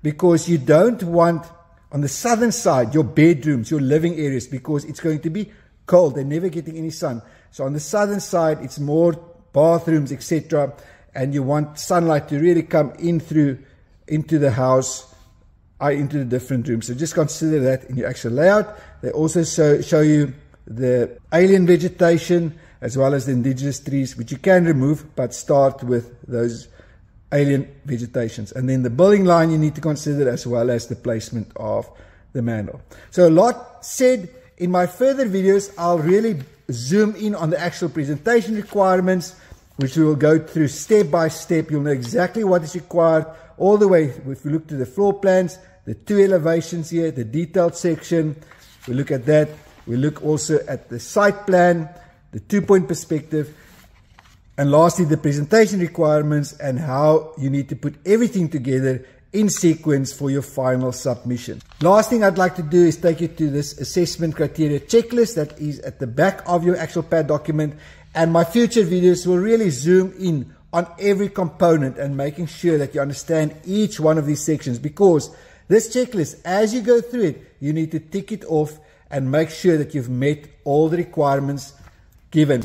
because you don't want on the southern side your bedrooms, your living areas, because it's going to be cold. They're never getting any sun. So on the southern side, it's more bathrooms, etc. And you want sunlight to really come in through into the house, into the different rooms. So just consider that in your actual layout. They also show you the alien vegetation as well as the indigenous trees, which you can remove, but start with those alien vegetations. And then the building line you need to consider, as well as the placement of the manhole. So a lot said. In my further videos, I'll really zoom in on the actual presentation requirements, which we will go through step by step. You'll know exactly what is required all the way. If we look to the floor plans, the 2 elevations here, the detailed section, we look at that. We look also at the site plan, the 2-point perspective, and lastly, the presentation requirements and how you need to put everything together in sequence for your final submission. Last thing I'd like to do is take you to this assessment criteria checklist that is at the back of your actual pad document, and my future videos will really zoom in on every component and making sure that you understand each one of these sections, because this checklist, as you go through it, you need to tick it off and make sure that you've met all the requirements given.